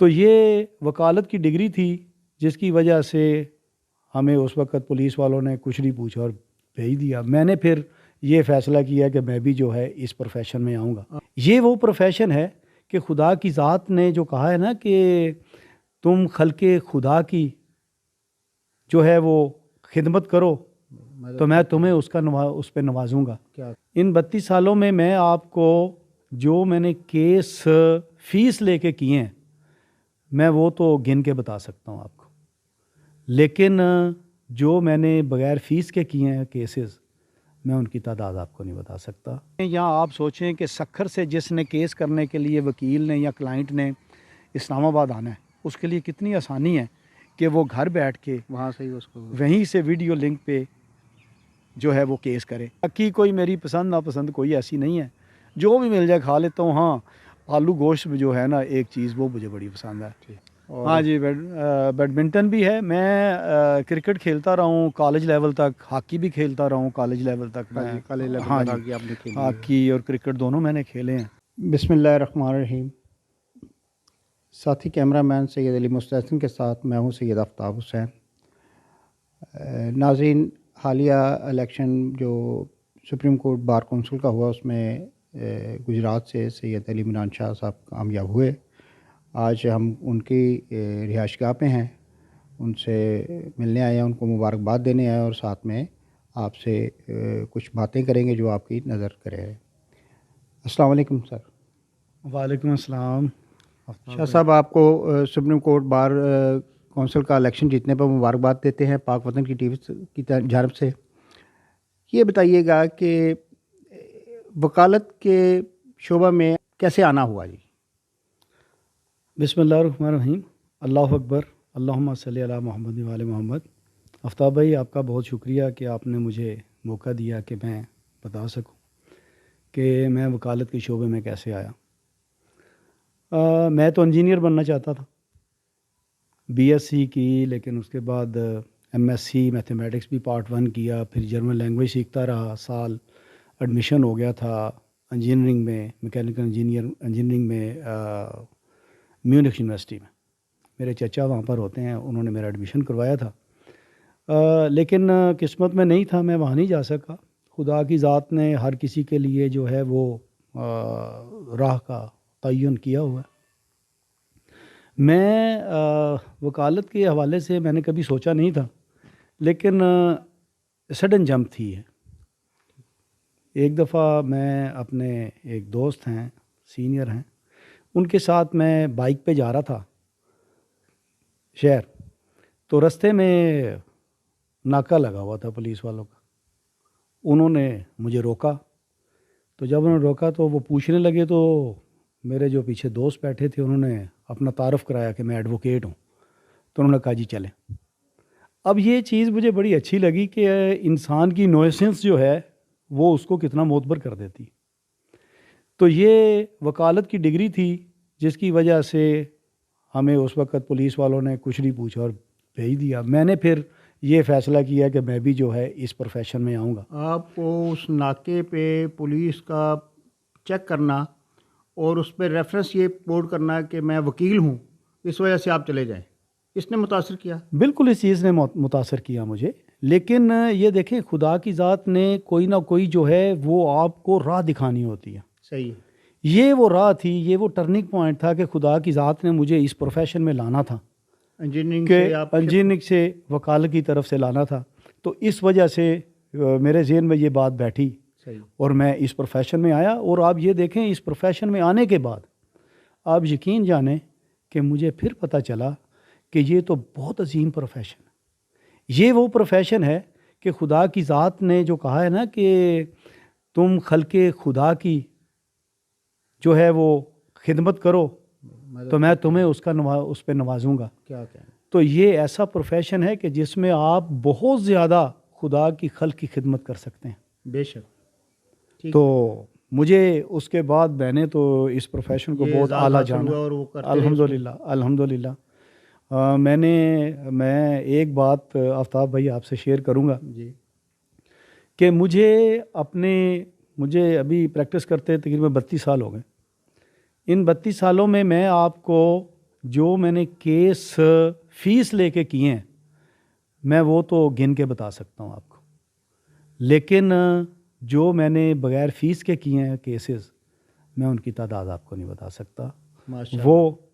तो ये वकालत की डिग्री थी जिसकी वजह से हमें उस वक़्त पुलिस वालों ने कुछ नहीं पूछा और भेज दिया। मैंने फिर ये फ़ैसला किया कि मैं भी जो है इस प्रोफेशन में आऊँगा। ये वो प्रोफेशन है कि खुदा की ज़ात ने जो कहा है ना कि तुम खल्क़े खुदा की जो है वो खिदमत करो तो मैं तुम्हें उस पर नवाजूँगा। इन 32 सालों में मैं आपको जो मैंने केस फ़ीस लेके किए हैं मैं वो तो गिन के बता सकता हूँ आपको, लेकिन जो मैंने बग़ैर फ़ीस के किए हैं केसेस मैं उनकी तादाद आपको नहीं बता सकता। यहाँ आप सोचें कि सखर से जिसने केस करने के लिए वकील ने या क्लाइंट ने इस्लामाबाद आना है उसके लिए कितनी आसानी है कि वो घर बैठ के वहाँ से ही उसको वहीं से वीडियो लिंक पे जो है वो केस करे। बाकी कोई मेरी पसंद नापसंद कोई ऐसी नहीं है, जो भी मिल जाए खा लेता हूँ। हाँ, आलू गोश्त जो है ना एक चीज़ वो मुझे बड़ी पसंद है। हाँ जी, बैडमिंटन भी है। मैं क्रिकेट खेलता रहा हूँ कॉलेज लेवल तक, हॉकी भी खेलता रहा हूँ कॉलेज लेवल तक। मैं कॉलेज लेवल हाँ तक जी, आपने खेली है। हॉकी और क्रिकेट दोनों मैंने खेले हैं। बिस्मिल्लाहिर्रहमानिर्रहीम। साथी कैमरामैन सैयद अली मुस्तहसन के साथ मैं हूँ सैयद आफ्ताब हुसैन। नाज़रीन, हालिया इलेक्शन जो सुप्रीम कोर्ट बार कौंसिल का हुआ उसमें गुजरात से सैयद अली मिनान शाह साहब कामयाब हुए। आज हम उनकी रिहाइशगाह पे हैं, उनसे मिलने आए हैं, उनको मुबारकबाद देने आए और साथ में आपसे कुछ बातें करेंगे जो आपकी नज़र करे। अस्सलाम वालेकुम सर। वालेकुम अस्सलाम। शाह साहब, आपको सुप्रीम कोर्ट बार कौंसिल का इलेक्शन जीतने पर मुबारकबाद देते हैं पाक वतन की टीवी की जानब से। ये बताइएगा कि वकालत के शोबा में कैसे आना हुआ जी? बिस्मिल्लाहिर्रहमानिर्रहीम। अल्लाहु अकबर, अल्लाहुम्मा सल्ली अला मोहम्मद व आले मोहम्मद। आफ्ताब भाई, आपका बहुत शुक्रिया कि आपने मुझे मौका दिया कि मैं बता सकूं कि मैं वकालत के शोबे में कैसे आया। मैं तो इंजीनियर बनना चाहता था, बीएससी की, लेकिन उसके बाद एमएससी मैथमेटिक्स भी पार्ट 1 किया, फिर जर्मन लैंग्वेज सीखता रहा। साल एडमिशन हो गया था इंजीनियरिंग में, मैकेनिकल इंजीनियरिंग में म्यूनिख यूनिवर्सिटी में। मेरे चचा वहाँ पर होते हैं, उन्होंने मेरा एडमिशन करवाया था। लेकिन किस्मत में नहीं था, मैं वहाँ नहीं जा सका। खुदा की ज़ात ने हर किसी के लिए जो है वो राह का तयन किया हुआ है। मैं वकालत के हवाले से मैंने कभी सोचा नहीं था, लेकिन सडन जंप थी है। एक दफ़ा मैं अपने एक दोस्त हैं, सीनियर हैं, उनके साथ मैं बाइक पे जा रहा था शहर, तो रास्ते में नाका लगा हुआ था पुलिस वालों का। उन्होंने मुझे रोका, तो जब उन्होंने रोका तो वो पूछने लगे, तो मेरे जो पीछे दोस्त बैठे थे उन्होंने अपना तारफ़ कराया कि मैं एडवोकेट हूँ। तो उन्होंने कहा जी चलें। अब ये चीज़ मुझे बड़ी अच्छी लगी कि इंसान की नोएसेंस जो है वो उसको कितना मोतबर कर देती। तो ये वकालत की डिग्री थी जिसकी वजह से हमें उस वक़्त पुलिस वालों ने कुछ नहीं पूछा और भेज दिया। मैंने फिर ये फ़ैसला किया कि मैं भी जो है इस प्रोफेशन में आऊँगा। आपको उस नाके पे पुलिस का चेक करना और उस पर रेफरेंस ये पोर्ट करना कि मैं वकील हूँ, इस वजह से आप चले जाएं, इसने मुतासर किया? बिल्कुल, इस चीज़ ने मुतासर किया मुझे। लेकिन ये देखें, खुदा की ज़ात ने कोई ना कोई जो है वो आपको राह दिखानी होती है। सही है। ये वो राह थी, ये वो टर्निंग पॉइंट था कि खुदा की ज़ात ने मुझे इस प्रोफेशन में लाना था, इंजीनियरिंग कि से आप इंजीनियरिंग से वकालत की तरफ से लाना था। तो इस वजह से मेरे ज़हन में ये बात बैठी सही। और मैं इस प्रोफेशन में आया। और आप ये देखें, इस प्रोफेशन में आने के बाद आप यकीन जानें कि मुझे फिर पता चला कि ये तो बहुत अजीम प्रोफेशन है। ये वो प्रोफेशन है कि खुदा की ज़ात ने जो कहा है ना कि तुम खल्क़े खुदा की जो है वो खिदमत करो तो मैं तुम्हें उस पर नवाजूँगा। क्या कहना? तो ये ऐसा प्रोफेशन है कि जिसमें आप बहुत ज़्यादा खुदा की खल्क़ की खिदमत कर सकते हैं। बेशक। तो मुझे उसके बाद मैंने तो इस प्रोफेशन को बहुत आला जाना। और वो करते अल्हम्दुलिल्लाह, अल्हम्दुलिल्लाह। मैं एक बात आफ्ताब भाई आपसे शेयर करूंगा जी। कि मुझे अभी प्रैक्टिस करते तकरीबन 32 साल हो गए। इन 32 सालों में मैं आपको जो मैंने केस फीस लेके किए हैं मैं वो तो गिन के बता सकता हूँ आपको, लेकिन जो मैंने बगैर फ़ीस के किए हैं केसेस मैं उनकी तादाद आपको नहीं बता सकता। माशाल्लाह। वो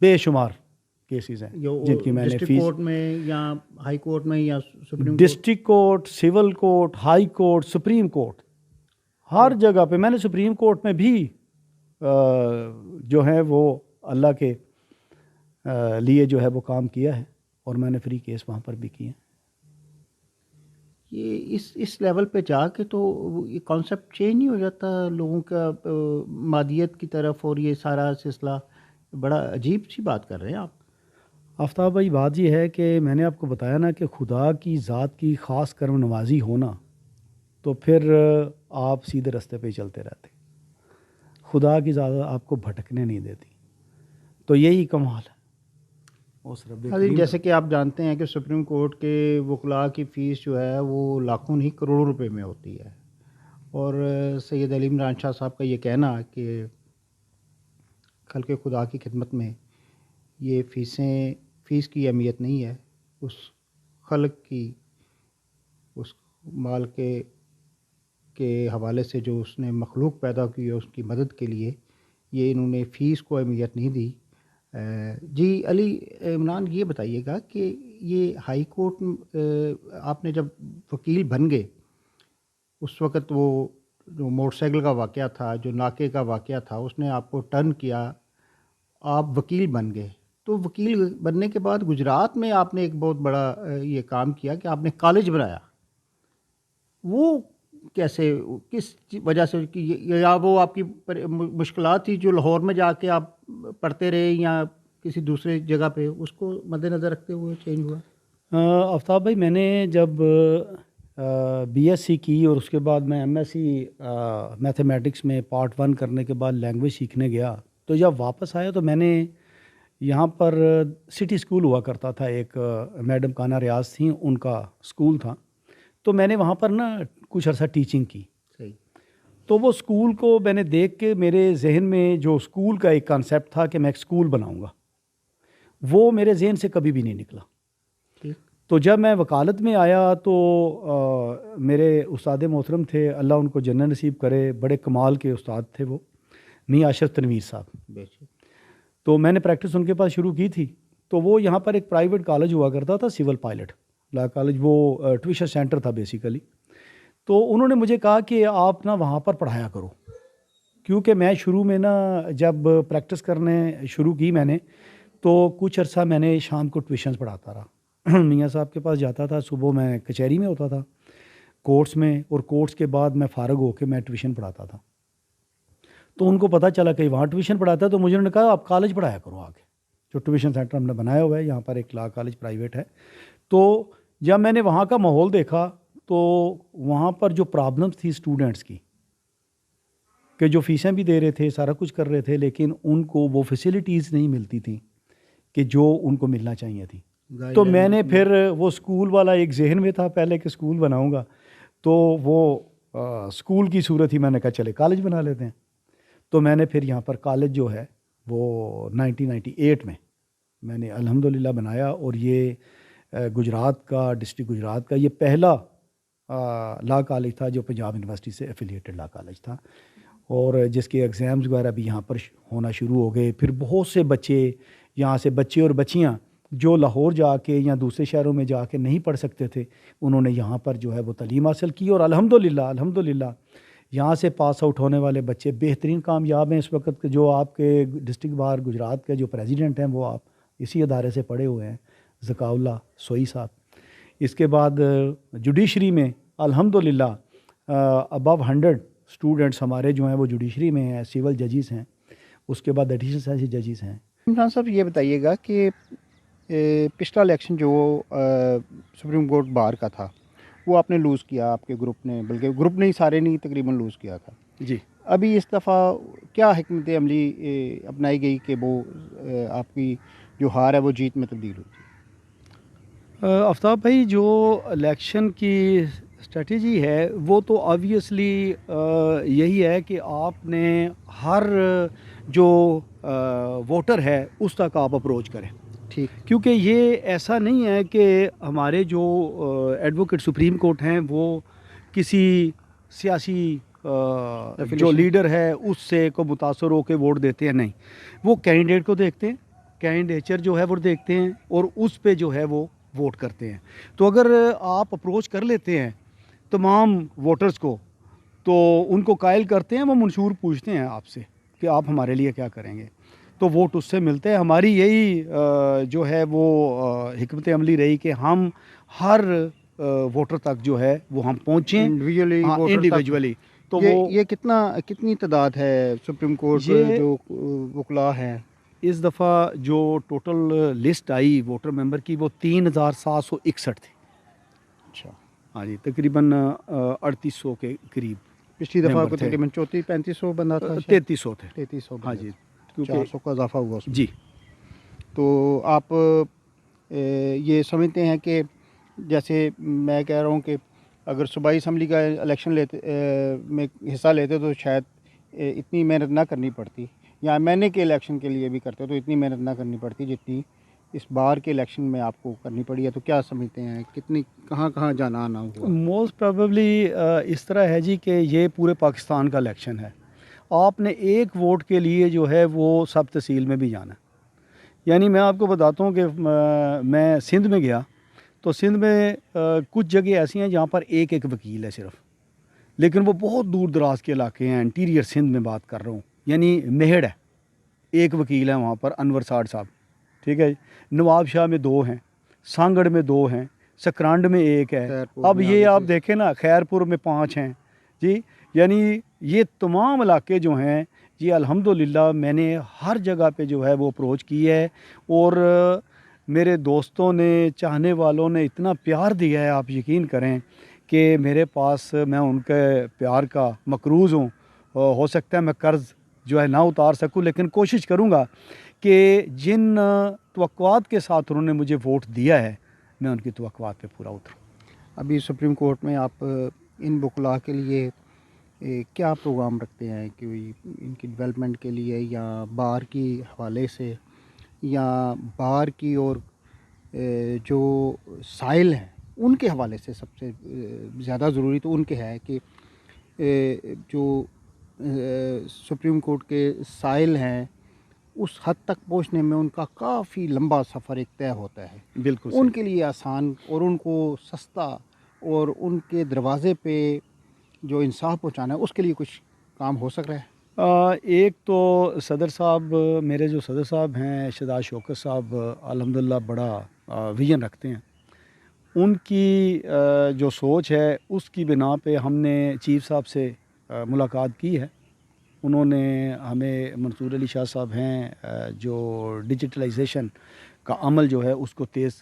बेशुमार केसेस हैं जो जिनकी मैंने डिस्ट्रिक्ट फ़ीस, कोर्ट में या हाई कोर्ट में या supreme court? District court, civil court, high court, supreme court, हर जगह पे। मैंने सुप्रीम कोर्ट में भी जो है वो अल्लाह के लिए जो है वो काम किया है और मैंने फ्री केस वहाँ पर भी किए हैं। ये इस लेवल पे जाके तो ये कॉन्सेप्ट चेंज नहीं हो जाता लोगों का मादियत की तरफ, और ये सारा सिलसिला बड़ा अजीब सी बात कर रहे हैं आप। आफ्ताब भाई, बात ये है कि मैंने आपको बताया ना कि खुदा की ज़ात की ख़ास कर्म नवाजी होना, तो फिर आप सीधे रास्ते पे ही चलते रहते। खुदा की ज़ात आपको भटकने नहीं देती, तो यही कमाल है उस रब अरे करीम जैसे कि आप जानते हैं कि सुप्रीम कोर्ट के वकला की फ़ीस जो है वो लाखों नहीं करोड़ों रुपए में होती है, और सैयद अली इमरान शाह साहब का ये कहना कि खल्क़ खुदा की खिदमत में ये फ़ीस की अहमियत नहीं है, उस खल्क़ की, उस माल के हवाले से जो उसने मखलूक पैदा की है उसकी मदद के लिए ये इन्होंने फ़ीस को अहमियत नहीं दी। जी अली इमरान, ये बताइएगा कि ये हाई कोर्ट आपने जब वकील बन गए उस वक़्त वो जो मोटरसाइकिल का वाक़या था, जो नाके का वाक़या था, उसने आपको टर्न किया, आप वकील बन गए। तो वकील बनने के बाद गुजरात में आपने एक बहुत बड़ा ये काम किया कि आपने कॉलेज बनाया। वो कैसे, किस वजह से कि या वो आपकी मुश्किलात थी जो लाहौर में जाके आप पढ़ते रहे या किसी दूसरे जगह पे, उसको मद्देनज़र रखते हुए चेंज हुआ? आफ्ताब भाई, मैंने जब बीएससी की और उसके बाद मैं एमएससी मैथमेटिक्स में पार्ट 1 करने के बाद लैंग्वेज सीखने गया, तो जब वापस आया तो मैंने यहाँ पर सिटी स्कूल हुआ करता था, एक मैडम काना रियाज थी, उनका स्कूल था, तो मैंने वहाँ पर ना कुछ अर्सा टीचिंग की। सही। तो वो स्कूल को मैंने देख के मेरे जहन में जो स्कूल का एक कॉन्सेप्ट था कि मैं एक स्कूल बनाऊंगा, वो मेरे जहन से कभी भी नहीं निकला। ठीक। तो जब मैं वकालत में आया तो मेरे उस्ताद मोहतरम थे, अल्लाह उनको जन्नत नसीब करे, बड़े कमाल के उस्ताद थे वो, मियाँ अशरफ तनवीर साहब। बेशक। तो मैंने प्रैक्टिस उनके पास शुरू की थी। तो वो यहाँ पर एक प्राइवेट कॉलेज हुआ करता था, सिविल पायलट लॉ कॉलेज, वो ट्यूशन सेंटर था बेसिकली। तो उन्होंने मुझे कहा कि आप ना वहाँ पर पढ़ाया करो, क्योंकि मैं शुरू में ना जब प्रैक्टिस करने शुरू की मैंने, तो कुछ अर्सा मैंने शाम को ट्यूशन्स पढ़ाता रहा। मियाँ साहब के पास जाता था, सुबह मैं कचहरी में होता था कोर्ट्स में, और कोर्ट्स के बाद मैं फ़ारग होकर मैं ट्यूशन पढ़ाता था। तो उनको पता चला कि वहाँ ट्यूशन पढ़ाता है, तो मुझे उन्होंने कहा आप कॉलेज पढ़ाया करो आगे, जो ट्यूशन सेंटर हमने बनाया हुआ है यहाँ पर, एक लॉ कॉलेज प्राइवेट है। तो जब मैंने वहाँ का माहौल देखा तो वहाँ पर जो प्रॉब्लम्स थी स्टूडेंट्स की, कि जो फ़ीसें भी दे रहे थे, सारा कुछ कर रहे थे, लेकिन उनको वो फैसिलिटीज़ नहीं मिलती थी कि जो उनको मिलना चाहिए थी। तो मैंने फिर वो स्कूल वाला एक जहन में था पहले कि स्कूल बनाऊंगा, तो वो स्कूल की सूरत ही मैंने कहा चले कॉलेज बना लेते हैं। तो मैंने फिर यहाँ पर कॉलेज जो है वो 1998 में मैंने अल्हम्दुलिल्लाह बनाया, और ये गुजरात का, डिस्ट्रिक्ट गुजरात का ये पहला लॉ कॉलेज था जो पंजाब यूनिवर्सिटी से एफिलिएटेड लॉ कॉलेज था, और जिसके एग्ज़ाम्स वगैरह भी यहाँ पर होना शुरू हो गए। फिर बहुत से बच्चे यहाँ से, बच्चे और बच्चियाँ जो लाहौर जाके या दूसरे शहरों में जाके नहीं पढ़ सकते थे, उन्होंने यहाँ पर जो है वो तालीम हासिल की, और अल्हम्दुलिल्लाह यहाँ से पास आउट होने वाले बच्चे बेहतरीन कामयाब हैं इस वक्त के। जो आपके डिस्ट्रिक्ट बार गुजरात के जो प्रेसिडेंट हैं वो आप इसी अदारे से पढ़े हुए हैं, ज़काउल्लाह सोई साहब। इसके बाद जुडिशरी में अल्हम्दुलिल्लाह अबव 100 स्टूडेंट्स हमारे जो हैं वो जुडिशरी में हैं, सिविल जजेस हैं, उसके बाद एडिशनल सेशन जजेस हैं। इमरान साहब, ये बताइएगा कि पिछला इलेक्शन जो सुप्रीम कोर्ट बार का था वो आपने लूज़ किया, आपके ग्रुप ने, बल्कि ग्रुप ने ही, सारे नहीं तकरीबन लूज़ किया था जी। अभी इस दफ़ा क्या हिकमत अमली अपनाई गई कि वो आपकी जो हार है वो जीत में तब्दील हुई? आफ्ताब भाई, जो इलेक्शन की स्ट्रेटजी है वो तो ऑब्वियसली यही है कि आपने हर जो वोटर है उस तक आप अप्रोच करें, ठीक। क्योंकि ये ऐसा नहीं है कि हमारे जो एडवोकेट सुप्रीम कोर्ट हैं वो किसी सियासी जो Affiliation। लीडर है उससे को मुतासर होकर वोट देते हैं, नहीं, वो कैंडिडेट को देखते हैं, कैंडिडेचर जो है वो देखते हैं और उस पे जो है वो वोट करते हैं। तो अगर आप अप्रोच कर लेते हैं तमाम वोटर्स को, तो उनको कायल करते हैं, वो मंशूर पूछते हैं आपसे कि आप हमारे लिए क्या करेंगे, तो वोट उससे मिलते हैं। हमारी यही जो है वो हिकमत अमली रही कि हम हर वोटर तक जो है वो हम पहुँचें इंडिविजुअली हाँ वोटर तक। इंडिविजुअली। तो ये कितनी तादाद है सुप्रीम कोर्ट ये जो वकला हैं? इस दफ़ा जो टोटल लिस्ट आई वोटर मेंबर की वो 3761 थी। अच्छा। हाँ जी, तकरीबन 3800 के करीब। पिछली दफ़ा मेंबर को थे। तकरीबन 3400-3500 बंदा था शायद? 3300 थे। 3300 हाँ बंदे जी, थे। क्योंकि 400 का इजाफा हुआ उसमें। जी। तो आप ये समझते हैं कि जैसे मैं कह रहा हूँ कि अगर सूबाई असम्बली का इलेक्शन में हिस्सा लेते तो शायद इतनी मेहनत ना करनी पड़ती, या मैंने के इलेक्शन के लिए भी करते तो इतनी मेहनत ना करनी पड़ती जितनी इस बार के इलेक्शन में आपको करनी पड़ी है। तो क्या समझते हैं कितनी कहाँ जाना आना हुआ? मोस्ट प्रोबेबली इस तरह है जी कि ये पूरे पाकिस्तान का इलेक्शन है। आपने एक वोट के लिए जो है वो सब तहसील में भी जाना। यानी मैं आपको बताता हूँ कि मैं सिंध में गया तो सिंध में कुछ जगह ऐसी हैं जहाँ पर एक एक वकील है सिर्फ, लेकिन वो बहुत दूर दराज के इलाके हैं, इंटीरियर सिंध में बात कर रहा हूँ। यानी मेहड़ है, एक वकील है वहाँ पर, अनवर साड़ साहब, ठीक है। नवाब शाह में 2 हैं, सांगड़ में 2 हैं, सकरांड में 1 है। खैरपुर अब में ये आगे आप से। देखें ना, खैरपुर में 5 हैं जी। यानी ये तमाम इलाके जो हैं जी, अल्हम्दुलिल्लाह मैंने हर जगह पे जो है वो अप्रोच की है, और मेरे दोस्तों ने, चाहने वालों ने इतना प्यार दिया है, आप यकीन करें कि मेरे पास, मैं उनके प्यार का मकरूज़ हूँ। हो सकता है मैं कर्ज़ जो है ना उतार सकूं, लेकिन कोशिश करूंगा कि जिन तवक्कुआत के साथ उन्होंने मुझे वोट दिया है मैं उनकी तवक्कुआत पे पूरा उतरूँ। अभी सुप्रीम कोर्ट में आप इन वकला के लिए क्या प्रोग्राम रखते हैं कि इनकी डेवलपमेंट के लिए, या बार की हवाले से, या बार की और जो साइल हैं उनके हवाले से? सबसे ज़्यादा ज़रूरी तो उनके है कि जो सुप्रीम कोर्ट के साइल हैं उस हद तक पहुंचने में उनका काफ़ी लंबा सफ़र एक तय होता है। बिल्कुल उनके लिए आसान और उनको सस्ता और उनके दरवाज़े पे जो इंसाफ पहुंचाना है उसके लिए कुछ काम हो सक रहा है? एक तो सदर साहब, मेरे जो सदर साहब हैं शहजाद शौकत साहब, अल्हम्दुलिल्लाह बड़ा विजन रखते हैं। उनकी जो सोच है उसकी बिना पे हमने चीफ साहब से मुलाकात की है। उन्होंने हमें, मंसूर अली शाह साहब हैं जो डिजिटलाइजेशन का अमल जो है उसको तेज़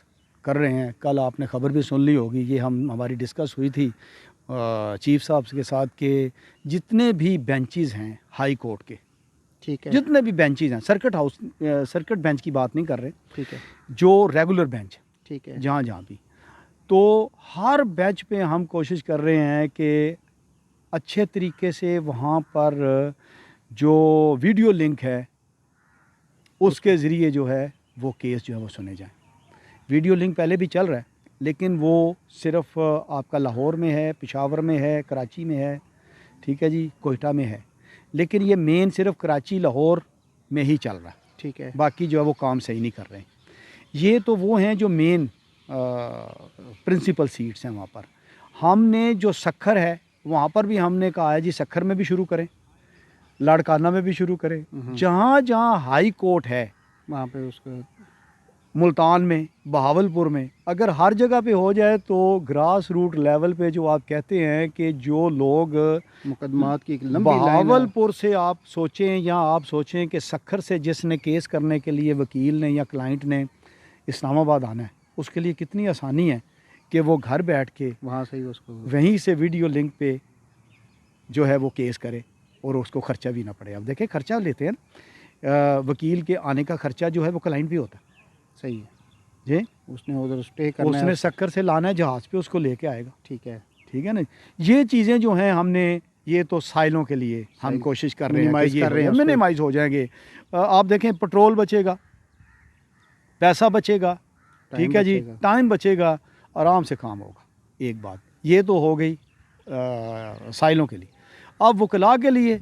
कर रहे हैं। कल आपने ख़बर भी सुन ली होगी, ये हमारी डिस्कस हुई थी चीफ साहब के साथ के जितने भी बेंचेस हैं हाई कोर्ट के, ठीक है। जितने भी बेंचेस हैं, सर्किट बेंच की बात नहीं कर रहे, ठीक है। जो रेगुलर बेंच, ठीक है। जहाँ जहाँ भी, तो हर बेंच पे हम कोशिश कर रहे हैं कि अच्छे तरीके से वहाँ पर जो वीडियो लिंक है उसके ज़रिए जो है वो केस जो है वो सुने जाएं। वीडियो लिंक पहले भी चल रहा है, लेकिन वो सिर्फ आपका लाहौर में है, पेशावर में है, कराची में है, ठीक है जी, कोयटा में है, लेकिन ये मेन सिर्फ कराची लाहौर में ही चल रहा है। ठीक है। बाकी जो है वो काम सही नहीं कर रहे हैं। ये तो वो हैं जो मेन प्रिंसिपल सीट्स हैं वहाँ पर। हमने जो सखर है वहाँ पर भी हमने कहा है जी सखर में भी शुरू करें, लाड़काना में भी शुरू करें, जहाँ जहाँ हाई कोर्ट है वहाँ पे उसका मुल्तान में, बहावलपुर में, अगर हर जगह पे हो जाए तो ग्रास रूट लेवल पे जो आप कहते हैं कि जो लोग मुकदमात की एक लंबी लाइन है। बहावलपुर से आप सोचें, या आप सोचें कि सखर से जिसने केस करने के लिए वकील ने या क्लाइंट ने इस्लामाबाद आना है, उसके लिए कितनी आसानी है कि वो घर बैठ के वहाँ से ही उसको वहीं से वीडियो लिंक पे जो है वो केस करे और उसको ख़र्चा भी ना पड़े। अब देखें ख़र्चा लेते हैं ना, वकील के आने का ख़र्चा जो है वो क्लाइंट भी होता है। सही है जी, उसने उधर स्टे करना उसने है। सक्कर से लाना है, जहाज़ पे उसको लेके आएगा। ठीक है। ठीक है ना। ये चीज़ें जो हैं हमने ये तो साइलों के लिए हम सही। कोशिश कर रहे हैं मिनिमाइज कि कर रहे हैं उसको। मिनिमाइज हो जाएंगे। आप देखें पेट्रोल बचेगा, पैसा बचेगा, टाइम ठीक है जी, बचेगा। टाइम बचेगा, आराम से काम होगा। एक बात ये तो हो गई साइलों के लिए। अब वकला के लिए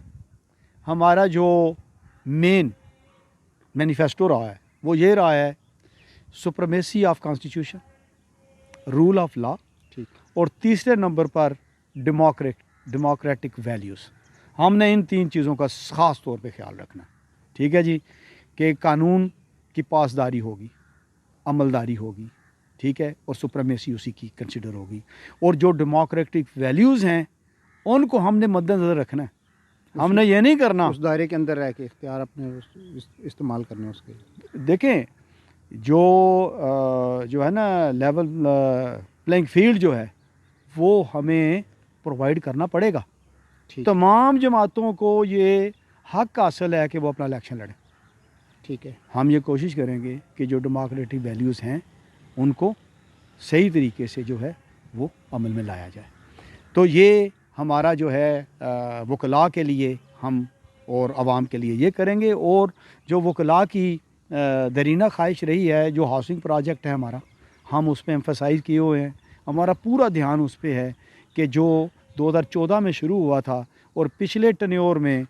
हमारा जो मेन मैनिफेस्टो रहा है वो ये रहा है, supremacy of constitution, rule of law, ठीक। और तीसरे नंबर पर डेमोक्रेटिक वैल्यूज़। हमने इन 3 चीज़ों का ख़ास तौर पे ख्याल रखना है, ठीक है जी, कि कानून की पासदारी होगी, अमलदारी होगी, ठीक है, और सुप्रीमेसी उसी की कंसिडर होगी, और जो डेमोक्रेटिक वैल्यूज़ हैं उनको हमने मद्देनज़र रखना है। हमने ये नहीं करना, उस दायरे के अंदर रह के इख्तियार अपने इस्तेमाल करने उसके। देखें जो है ना लेवल प्लेइंग फील्ड जो है वो हमें प्रोवाइड करना पड़ेगा। ठीक। तमाम जमातों को ये हक हासिल है कि वो अपना इलेक्शन लड़ें। ठीक है। हम ये कोशिश करेंगे कि जो डेमोक्रेटिक वैल्यूज़ हैं उनको सही तरीके से जो है वो अमल में लाया जाए। तो ये हमारा जो है वकला के लिए हम और आवाम के लिए ये करेंगे। और जो वकला की दरीना ख्वाहिश रही है, जो हाउसिंग प्रोजेक्ट है हमारा, हम उस पर एम्फसाइज़ किए हुए हैं। हमारा पूरा ध्यान उस पर है कि जो 2014 में शुरू हुआ था और पिछले टन्योर में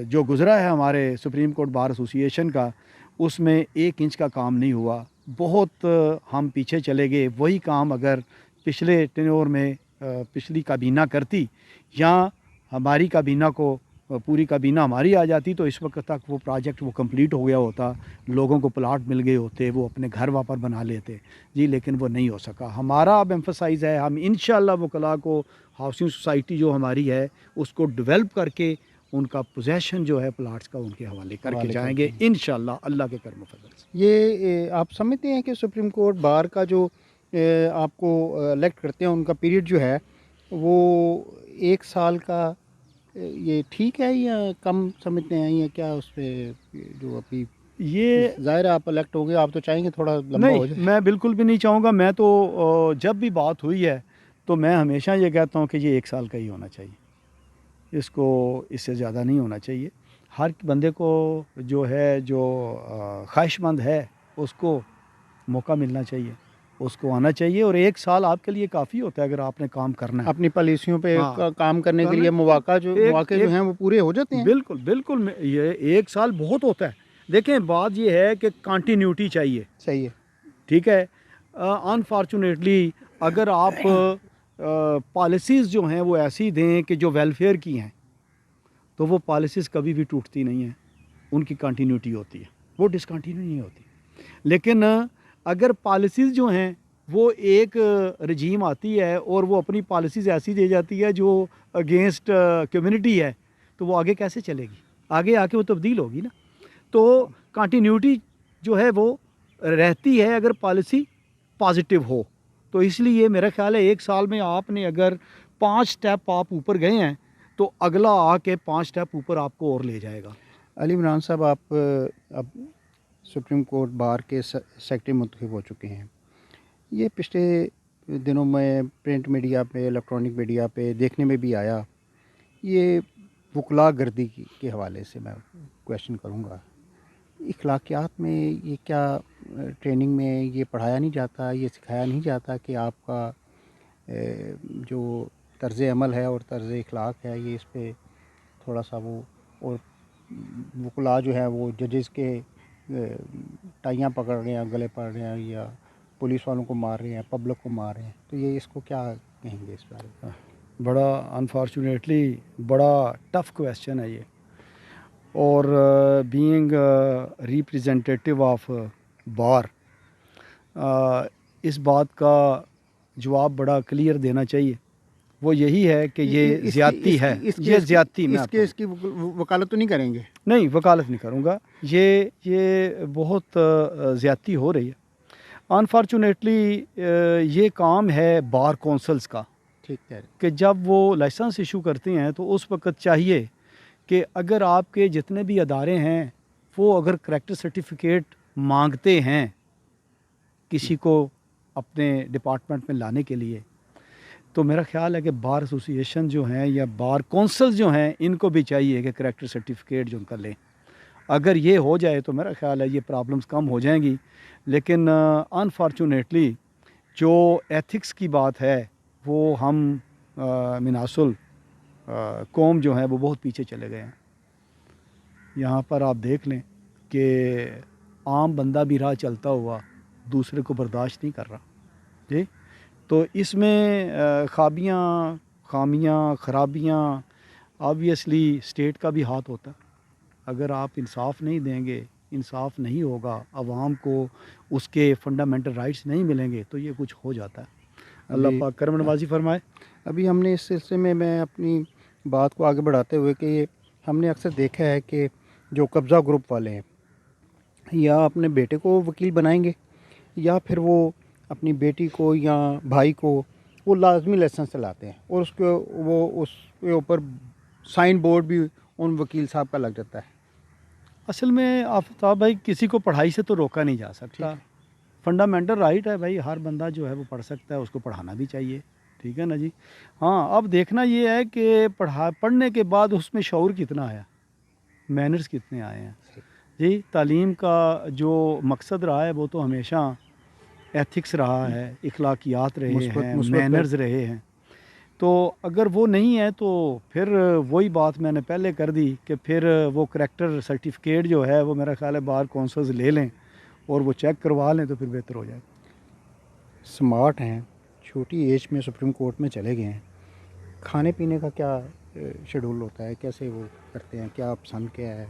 जो गुज़रा है हमारे सुप्रीम कोर्ट बार एसोसिएशन का, उसमें 1 इंच का काम नहीं हुआ। बहुत हम पीछे चले गए। वही काम अगर पिछले टन्योर में पिछली काबीना करती, या हमारी काबीना को पूरी काबीना हमारी आ जाती, तो इस वक्त तक वो प्रोजेक्ट वो कंप्लीट हो गया होता, लोगों को प्लाट मिल गए होते, वो अपने घर वापस बना लेते जी, लेकिन वो नहीं हो सका। हमारा अब एम्फसाइज़ है, हम इंशाअल्लाह वकला को हाउसिंग सोसाइटी जो हमारी है उसको डेवलप करके उनका पोजेसन जो है प्लाट्स का उनके हवाले करके जाएंगे इंशाअल्लाह, अल्लाह के करम फजल से। ये आप समझते हैं कि सुप्रीम कोर्ट बार का जो आपको इलेक्ट करते हैं उनका पीरियड जो है वो 1 साल का ये ठीक है या कम समझते हैं, या क्या उस पर जो अभी ये ज़ाहिर है आप इलेक्ट हो गए, आप तो चाहेंगे थोड़ा लंबा हो नहीं, जाए? मैं बिल्कुल भी नहीं चाहूँगा। मैं तो जब भी बात हुई है तो मैं हमेशा ये कहता हूँ कि ये 1 साल का ही होना चाहिए, इसको इससे ज़्यादा नहीं होना चाहिए। हर बंदे को जो है, जो ख्वाहिशमंद है, उसको मौका मिलना चाहिए, उसको आना चाहिए। और 1 साल आपके लिए काफ़ी होता है अगर आपने काम करना है। अपनी पॉलिसियों पे हाँ, काम करने के लिए मौका जो हैं वो पूरे हो जाते हैं। बिल्कुल बिल्कुल, ये 1 साल बहुत होता है। देखें बात ये है कि कंटिन्यूटी चाहिए, सही है। ठीक है। अनफॉर्चुनेटली अगर आप पॉलिसीज़ जो हैं वो ऐसी दें कि जो वेलफेयर की हैं, तो वो पॉलिसीज़ कभी भी टूटती नहीं हैं, उनकी कंटिन्यूटी होती है, वो डिसकंटिन्यू नहीं होती। लेकिन अगर पॉलिसीज़ जो हैं वो एक रजीम आती है और वो अपनी पॉलिसीज़ ऐसी दे जाती है जो अगेंस्ट कम्युनिटी है, तो वो आगे कैसे चलेगी? आगे आके वो तब्दील होगी ना। तो कंटिन्यूटी जो है वो रहती है अगर पॉलिसी पॉजिटिव हो। तो इसलिए मेरा ख्याल है 1 साल में आपने अगर 5 स्टेप आप ऊपर गए हैं तो अगला आके 5 स्टेप ऊपर आपको और ले जाएगा। अली इमरान साहब, आप अब सुप्रीम कोर्ट बार के सेक्रेटरी मुंतखब हो चुके हैं। ये पिछले दिनों में प्रिंट मीडिया पे, इलेक्ट्रॉनिक मीडिया पे देखने में भी आया। ये वकला गर्दी के हवाले से मैं क्वेश्चन करूँगा, इखलाकियात में ये क्या ट्रेनिंग में ये पढ़ाया नहीं जाता, ये सिखाया नहीं जाता कि आपका जो तर्ज़ अमल है और तर्ज़ इखलाक है, ये इस पे थोड़ा सा वो, और वकला जो है वो जजेस के टाइयाँ पकड़ रहे हैं, गले पकड़ रहे हैं, या पुलिस वालों को मार रहे हैं, पब्लिक को मार रहे हैं, तो ये इसको क्या कहेंगे इस बारे में? बड़ा अनफॉर्चुनेटली बड़ा टफ क्वेश्चन है ये। और बीइंग रिप्रेजेंटेटिव ऑफ बार, इस बात का जवाब बड़ा क्लियर देना चाहिए। वो यही है कि ये ज़्यादती है, ये ज़्यादती। मैं इसकी वकालत तो नहीं करेंगे? नहीं, वकालत नहीं करूँगा। ये बहुत ज़्यादती हो रही है। अनफॉर्चुनेटली ये काम है बार कौंसल्स का, ठीक है, कि जब वो लाइसेंस इशू करते हैं तो उस वक्त चाहिए कि अगर आपके जितने भी अदारे हैं वो अगर करैक्टर सर्टिफिकेट मांगते हैं किसी को अपने डिपार्टमेंट में लाने के लिए, तो मेरा ख्याल है कि बार एसोसिएशन जो हैं या बार कौंसल जो हैं इनको भी चाहिए कि करैक्टर सर्टिफिकेट जो उनका लें। अगर ये हो जाए तो मेरा ख्याल है ये प्रॉब्लम्स कम हो जाएंगी। लेकिन अनफॉर्चुनेटली जो एथिक्स की बात है वो हम मिनासुल कौम जो है वो बहुत पीछे चले गए हैं। यहाँ पर आप देख लें कि आम बंदा भी राह चलता हुआ दूसरे को बर्दाश्त नहीं कर रहा जी। तो इसमें खामियाँ खराबियाँ ऑब्वियसली स्टेट का भी हाथ होता है। अगर आप इंसाफ नहीं देंगे, इंसाफ नहीं होगा, आवाम को उसके फंडामेंटल राइट्स नहीं मिलेंगे तो ये कुछ हो जाता है। अल्लाह पाक करम नवाजी फरमाए। अभी हमने इस सिलसिले में मैं अपनी बात को आगे बढ़ाते हुए कि हमने अक्सर देखा है कि जो कब्ज़ा ग्रुप वाले हैं या अपने बेटे को वकील बनाएंगे या फिर वो अपनी बेटी को या भाई को वो लाजमी लाइसेंस चलाते हैं और उसके ऊपर साइन बोर्ड भी उन वकील साहब का लग जाता है। असल में आफ्ताब भाई किसी को पढ़ाई से तो रोका नहीं जा सकता। फंडामेंटल राइट है भाई, हर बंदा जो है वो पढ़ सकता है, उसको पढ़ाना भी चाहिए। ठीक है ना जी। हाँ, अब देखना ये है कि पढ़ने के बाद उसमें शऊर कितना आया, मैनर्स कितने आए हैं जी। तालीम का जो मकसद रहा है वो तो हमेशा एथिक्स रहा है, इखलाकियात रहे हैं, मैनर्स रहे हैं। तो अगर वो नहीं है तो फिर वही बात मैंने पहले कर दी कि फिर वो करैक्टर सर्टिफिकेट जो है वो मेरा ख्याल है बार कौंसल्स ले लें और वो चेक करवा लें तो फिर बेहतर हो जाए। स्मार्ट हैं, छोटी एज में सुप्रीम कोर्ट में चले गए हैं, खाने पीने का क्या शेड्यूल होता है, कैसे वो करते हैं, क्या पसंद क्या है?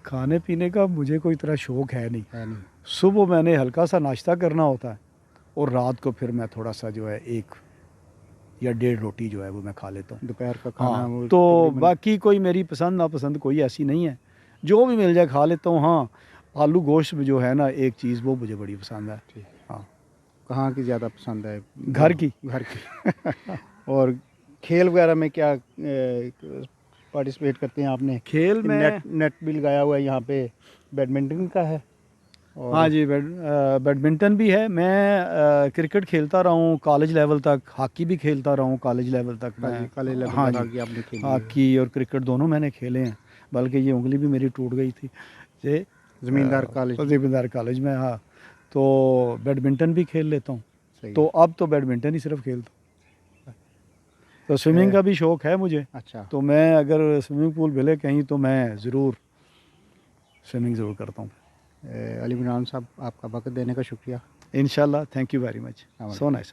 खाने पीने का मुझे कोई तरह शौक़ है नहीं। सुबह मैंने हल्का सा नाश्ता करना होता है और रात को फिर मैं थोड़ा सा जो है 1 या 1.5 रोटी जो है वो मैं खा लेता हूँ दोपहर का खाना। हाँ, तो बाकी कोई मेरी पसंद नापसंद कोई ऐसी नहीं है, जो भी मिल जाए खा लेता हूँ। हाँ, आलू गोश्त जो है ना एक चीज़ वो मुझे बड़ी पसंद है। हाँ। कहाँ की ज़्यादा पसंद है? घर की। और खेल वगैरह में क्या पार्टिसिपेट करते हैं आपने? खेल में नेट भी लगाया हुआ है यहाँ पे, बैडमिंटन का है। हाँ जी, बैडमिंटन भी है। मैं क्रिकेट खेलता रहा हूँ कॉलेज लेवल तक, हॉकी भी खेलता रहा हूँ कॉलेज लेवल तक। मैं कॉलेज लेवल हाँ तक आपने खेली? हॉकी और क्रिकेट दोनों मैंने खेले हैं, बल्कि ये उंगली भी मेरी टूट गई थी ये ज़मींदार कॉलेज में। हाँ, तो बैडमिंटन भी खेल लेता हूँ। तो अब तो बैडमिंटन ही सिर्फ खेलता हूँ। तो स्विमिंग का भी शौक़ है मुझे। अच्छा। तो मैं अगर स्विमिंग पूल मिले कहीं तो मैं ज़रूर स्विमिंग ज़रूर करता हूँ। अली इमरान साहब, आपका वक्त देने का शुक्रिया। इंशाल्लाह, thank you very much, so nice.